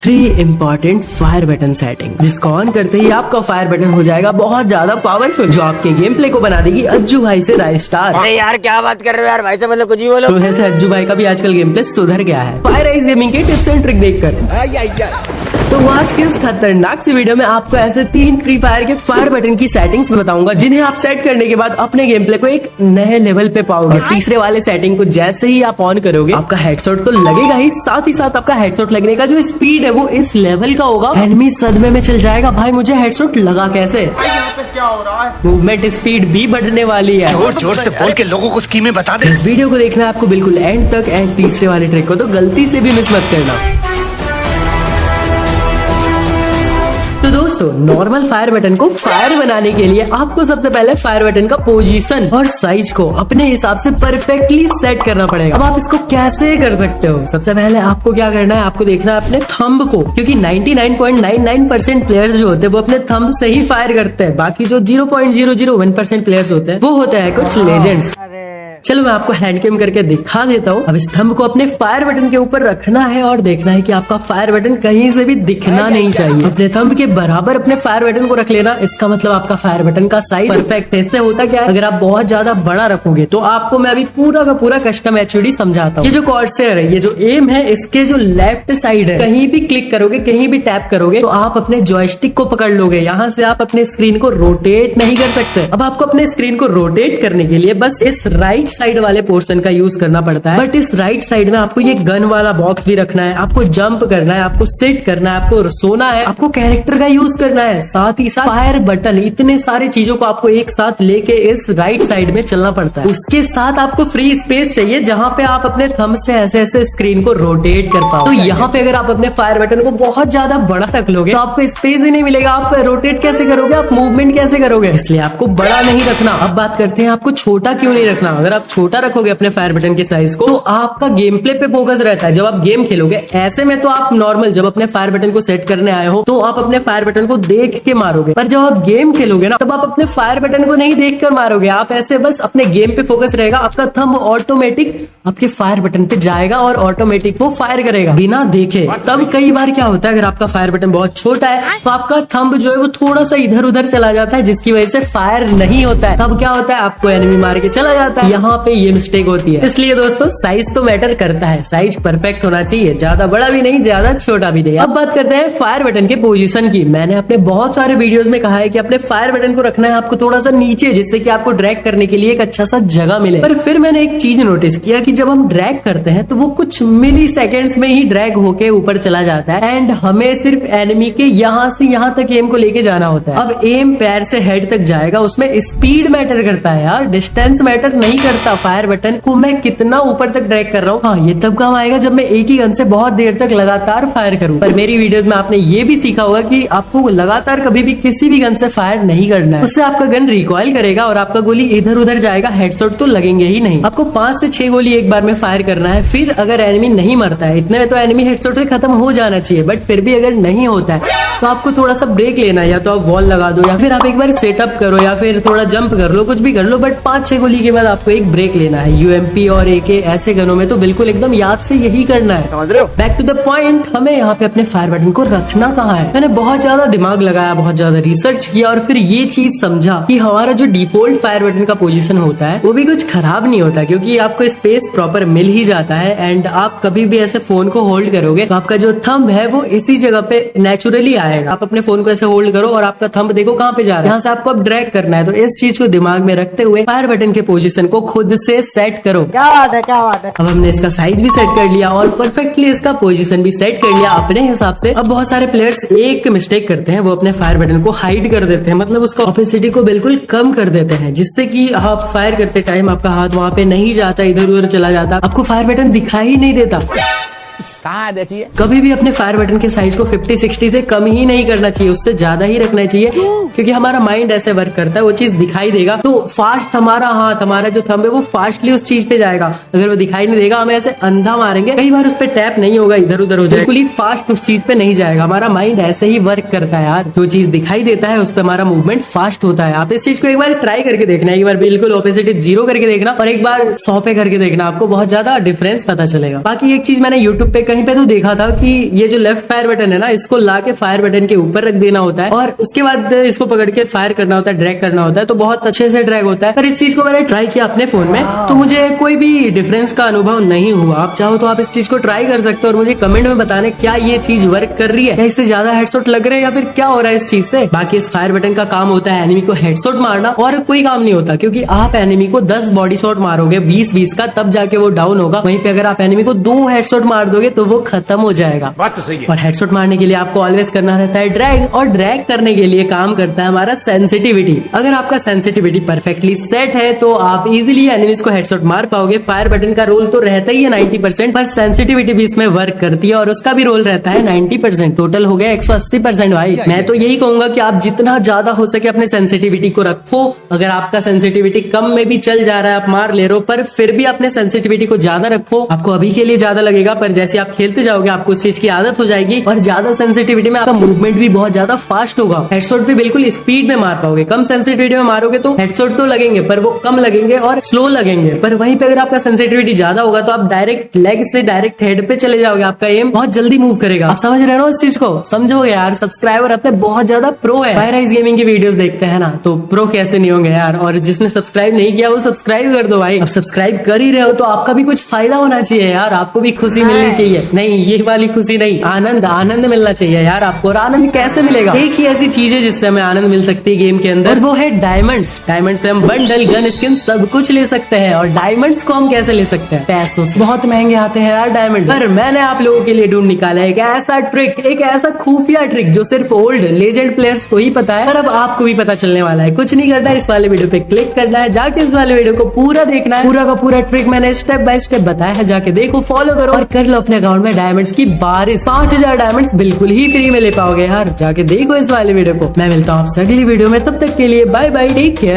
3 important fire button setting जिसको on करते ही आपका फायर बटन हो जाएगा बहुत ज्यादा पावरफुल, जो आपके गेम प्ले को बना देगी अज्जू भाई से राय स्टार। अरे यार क्या बात कर रहे हो यार, भाई से मतलब कुछ भी बोलो। तो ऐसे अज्जू भाई का भी आजकल गेम प्ले सुधर गया है फायर आइज गेमिंग के टिप्स एंड ट्रिक देखकर। तो आज के इस खतरनाक सी वीडियो में आपको ऐसे 3 फ्री फायर के फायर बटन की सेटिंग्स बताऊंगा जिन्हें आप सेट करने के बाद अपने गेम प्ले को एक नए लेवल पे पाओगे। तीसरे वाले सेटिंग को जैसे ही आप ऑन करोगे आपका हेडशॉट तो लगेगा ही, साथ ही साथ आपका हेडशॉट लगने का जो स्पीड है वो इस लेवल का होगा। एनिमी सदमे में चल जाएगा, भाई मुझे हेडशॉट लगा कैसे। यहाँ पे क्या हो रहा है? मूवमेंट स्पीड भी बढ़ने वाली है। जोर जोर से बोल के लोगों को स्कीमें बता दे। इस वीडियो को देखना है आपको बिल्कुल एंड तक, एंड तीसरे वाले ट्रिक को तो गलती से भी मिस मत करना। तो दोस्तों, नॉर्मल फायर बटन को फायर बनाने के लिए आपको सबसे पहले फायर बटन का पोजीशन और साइज को अपने हिसाब से परफेक्टली सेट करना पड़ेगा। अब आप इसको कैसे कर सकते हो? सबसे पहले आपको क्या करना है, आपको देखना है अपने थंब को, क्योंकि 99.99% प्लेयर्स जो होते हैं वो अपने थंब से ही फायर करते हैं। बाकी जो 0.001% प्लेयर्स होते हैं वो होते हैं कुछ लेजेंड्स। चलो मैं आपको हैंड कैम करके दिखा देता हूँ। अब इस थंब को अपने फायर बटन के ऊपर रखना है और देखना है कि आपका फायर बटन कहीं से भी दिखना नहीं चाहिए। अपने थंब के बराबर अपने फायर बटन को रख लेना, इसका मतलब आपका फायर बटन का साइज परफेक्ट है। इससे होता क्या है, अगर आप बहुत ज्यादा बड़ा रखोगे तो आपको मैं अभी पूरा का पूरा कस्टम एचयूडी समझाता हूँ। ये जो कॉर्सेयर है, ये जो एम है, इसके जो लेफ्ट साइड है, कहीं भी क्लिक करोगे, कहीं भी टैप करोगे तो आप अपने जॉयस्टिक को पकड़ लोगे। यहाँ से आप अपने स्क्रीन को रोटेट नहीं कर सकते। अब आपको अपने स्क्रीन को रोटेट करने के लिए बस इस राइट साइड वाले पोर्शन का यूज करना पड़ता है। बट इस राइट साइड में आपको ये गन वाला बॉक्स भी रखना है, आपको जंप करना है, आपको सिट करना है, आपको सोना है, आपको कैरेक्टर का यूज करना है, साथ ही साथ फायर बटन, इतने सारे चीजों को आपको एक साथ लेके इस राइट साइड में चलना पड़ता है। उसके साथ आपको फ्री स्पेस चाहिए जहाँ पे आप अपने थंब से ऐसे ऐसे स्क्रीन को रोटेट कर पाओ। तो यहाँ पे अगर आप अपने फायर बटन को बहुत ज्यादा बड़ा रख लोगे तो आपको स्पेस ही नहीं मिलेगा। आप रोटेट कैसे करोगे, आप मूवमेंट कैसे करोगे? इसलिए आपको बड़ा नहीं रखना। अब बात करते हैं आपको छोटा क्यों नहीं रखना। अगर आप छोटा रखोगे अपने फायर बटन के साइज को तो आपका गेम प्ले पे फोकस रहता है। जब आप गेम खेलोगे ऐसे में तो आप नॉर्मल जब अपने फायर बटन को सेट करने आए हो तो आप अपने फायर बटन को देख के मारोगे, पर जब आप गेम खेलोगे ना तब आप अपने फायर बटन को नहीं देख कर मारोगे। आप ऐसे बस अपने गेम पे फोकस रहेगा, आपका थंब ऑटोमेटिक आपके फायर बटन पे जाएगा और ऑटोमेटिक वो फायर करेगा बिना देखे। तब कई बार क्या होता है, अगर आपका फायर बटन बहुत छोटा है तो आपका थंब जो है वो थोड़ा सा इधर उधर चला जाता है, जिसकी वजह से फायर नहीं होता है। तब क्या होता है, आपको एनिमी मार के चला जाता है। यहाँ पे ये मिस्टेक होती है। इसलिए दोस्तों साइज तो मैटर करता है, साइज परफेक्ट होना चाहिए, ज्यादा बड़ा भी नहीं, ज्यादा छोटा भी नहीं। अब बात करते हैं फायर बटन के पोजीशन की। मैंने अपने बहुत सारे वीडियोस में कहा है कि अपने फायर बटन को रखना है आपको थोड़ा सा नीचे, जिससे कि आपको ड्रैग करने के लिए एक अच्छा सा जगह मिले। पर फिर मैंने एक चीज नोटिस किया कि जब हम ड्रैग करते हैं तो वो कुछ मिली सेकेंड्स में ही ड्रैग होके ऊपर चला जाता है एंड हमें सिर्फ एनिमी के यहाँ से यहाँ तक एम को लेके जाना होता है। अब एम पैर से हेड तक जाएगा, उसमें स्पीड मैटर करता है यार, डिस्टेंस मैटर नहीं करता। फायर बटन को मैं कितना ऊपर तक ड्रैग कर रहा हूँ, हाँ ये तब काम आएगा जब मैं एक ही गन से बहुत देर तक लगातार फायर करूँ। पर मेरी वीडियोस में आपने ये भी सीखा होगा कि आपको लगातार कभी भी किसी भी गन से फायर नहीं करना है, उससे आपका गन रिकॉइल करेगा और आपका गोली इधर उधर जाएगा, हेडशॉट तो लगेंगे ही नहीं। आपको 5 से 6 गोली एक बार में फायर करना है। फिर अगर एनिमी नहीं मरता है, इतने में तो एनिमी हेडशॉट से खत्म हो जाना चाहिए, बट फिर भी अगर नहीं होता है तो आपको थोड़ा सा ब्रेक लेना है, या तो आप वॉल लगा दो या फिर आप एक बार सेटअप करो या फिर थोड़ा जंप कर लो, कुछ भी कर लो, बट 5-6 गोली के बाद आपको एक ब्रेक लेना है। यूएमपी और एके ऐसे गनों में तो बिल्कुल एकदम याद से यही करना है। समझ रहे हो? बैक टू द पॉइंट, हमें यहाँ पे अपने फायर बटन को रखना कहाँ है। मैंने बहुत ज्यादा दिमाग लगाया, बहुत ज्यादा रिसर्च किया और फिर ये चीज समझा कि हमारा जो डिफॉल्ट फायर बटन का पोजीशन होता है वो भी कुछ खराब नहीं होता, क्योंकि आपको स्पेस प्रॉपर मिल ही जाता है। एंड आप कभी भी ऐसे फोन को होल्ड करोगे तो आपका जो थंब है वो इसी जगह पे नेचुरली आएगा। आप अपने फोन को ऐसे होल्ड करो और आपका थंब देखो कहाँ पे जा रहा है, यहाँ से आपको अब ड्रैग करना है। तो इस चीज को दिमाग में रखते हुए फायर बटन के पोजीशन को खुद से सेट करो। क्या बात है, क्या बात है। अब हमने इसका साइज भी सेट कर लिया और परफेक्टली इसका पोजीशन भी सेट कर लिया अपने हिसाब से। अब बहुत सारे प्लेयर्स एक मिस्टेक करते हैं, वो अपने फायर बटन को हाइड कर देते हैं, मतलब उसका ऑपेसिटी को बिल्कुल कम कर देते हैं, जिससे कि आप फायर करते टाइम आपका हाथ वहाँ पे नहीं जाता, इधर उधर चला जाता, आपको फायर बटन दिखाई नहीं देता। कहाँ देखिए, कभी भी अपने फायर बटन के साइज को 50-60 से कम ही नहीं करना चाहिए, उससे ज्यादा ही रखना चाहिए, क्योंकि हमारा माइंड ऐसे वर्क करता है, वो चीज दिखाई देगा तो फास्ट हमारा हाथ, हमारा जो थंब है वो फास्टली उस चीज पे जाएगा। अगर वो दिखाई नहीं देगा, हम ऐसे अंधा मारेंगे, कई बार उस पे टैप नहीं होगा, इधर उधर हो जाएगा, बिल्कुल ही फास्ट उस चीज पे नहीं जाएगा। हमारा माइंड ऐसे ही वर्क करता है यार, जो चीज दिखाई देता है उस पर हमारा मूवमेंट फास्ट होता है। आप इस चीज को एक बार ट्राई करके देखना, एक बार बिल्कुल ऑपोजिट 0 करके देखना और एक बार 100 पे करके देखना, आपको बहुत ज्यादा डिफरेंस पता चलेगा। बाकी एक चीज मैंने यूट्यूब पे कहीं पे तो देखा था कि ये जो लेफ्ट फायर बटन है ना, इसको ला के फायर बटन के ऊपर रख देना होता है और उसके बाद इसको पकड़ के फायर करना होता है, ड्रैग करना होता है, तो बहुत अच्छे से ड्रैग होता है। पर इस चीज को मैंने ट्राई किया अपने फोन में तो मुझे कोई भी डिफरेंस का अनुभव नहीं हुआ। आप चाहो तो आप इस चीज को ट्राई कर सकते हो और मुझे कमेंट में बताने क्या ये चीज वर्क कर रही है, या इससे ज्यादा हेडशॉट लग रहे हैं या फिर क्या हो रहा है इस चीज से। बाकी इस फायर बटन का काम होता है एनिमी को हेडशॉट मारना और कोई काम नहीं होता, क्योंकि आप एनिमी को 10 बॉडी शॉट मारोगे 20-20 का, तब जाके वो डाउन होगा। वहीं पे अगर आप एनिमी को 2 हेडशॉट मार दोगे तो वो खत्म हो जाएगा। बात तो सही है। और हेडशॉट मारने के लिए आपको ऑलवेज करना रहता है ड्रैग, और ड्रैग करने के लिए काम करता है हमारा सेंसिटिविटी। अगर आपका सेंसिटिविटी परफेक्टली सेट है तो आप इजीली एनिमीज को हेडशॉट मार पाओगे। फायर बटन का रोल तो रहता ही है 90%, पर सेंसिटिविटी भी इसमें वर्क करती है और उसका भी रोल रहता है 90%। टोटल हो गया 180% भाई। मैं तो यही कहूंगा कि आप जितना ज्यादा हो सके अपने सेंसिटिविटी को रखो। अगर आपका सेंसिटिविटी कम में भी चल जा रहा है, आप मार ले रहे हो, पर फिर भी अपने सेंसिटिविटी को ज्यादा रखो। आपको अभी के लिए ज्यादा लगेगा, पर जैसे आप खेलते जाओगे आपको उस चीज की आदत हो जाएगी और ज्यादा सेंसिटिविटी में आपका मूवमेंट भी बहुत ज्यादा फास्ट होगा। हेडशॉट भी बिल्कुल स्पीड में मार पाओगे। कम सेंसिटिविटी में मारोगे तो हेडशॉट तो लगेंगे पर वो कम लगेंगे और स्लो लगेंगे। पर वहीं पे अगर आपका सेंसिटिविटी ज्यादा होगा तो आप डायरेक्ट लेग से डायरेक्ट हेड पे चले जाओगे। आपका एम बहुत जल्दी मूव करेगा। आप समझ रहे हो इस चीज को? समझोगे यार। सब्सक्राइबर अपने बहुत ज्यादा प्रो है। फायराइज गेमिंग की वीडियोस देखते हैं ना, तो प्रो कैसे नहीं होंगे यार। और जिसने सब्सक्राइब नहीं किया वो सब्सक्राइब कर दो भाई। अब सब्सक्राइब कर ही रहे हो तो आपका भी कुछ फायदा होना चाहिए यार। आपको भी खुशी मिलनी चाहिए। नहीं, ये वाली खुशी नहीं, आनंद आनंद मिलना चाहिए यार आपको। और आनंद कैसे मिलेगा? एक ही ऐसी चीज है जिससे हमें आनंद मिल सकती है गेम के अंदर, और वो है डायमंड्स। डायमंड से हम बंडल, गन स्किन सब कुछ ले सकते हैं। और डायमंड्स को हम कैसे ले सकते हैं? पैसों से। बहुत महंगे आते हैं यार डायमंड। पर मैंने आप लोगों के लिए ढूंढ निकाला एक ऐसा ट्रिक, एक ऐसा खुफिया ट्रिक जो सिर्फ ओल्ड लेजेंड प्लेयर्स को ही पता है, पर अब आपको भी पता चलने वाला है। कुछ नहीं करना है, इस वाले वीडियो पे क्लिक करना है, जाके इस वाले वीडियो को पूरा देखना है। पूरा का पूरा ट्रिक मैंने स्टेप बाय स्टेप बताया है, जाके देखो, फॉलो करो और कर लो अपने अकाउंट में डायमंड्स की बारिश। 5000 डायमंड्स बिल्कुल ही फ्री में ले पाओगे यार। जाके देखो इस वाले वीडियो को। मैं मिलता हूँ आपसे अगली वीडियो में, तब तक के लिए बाय बाय, टेक केयर।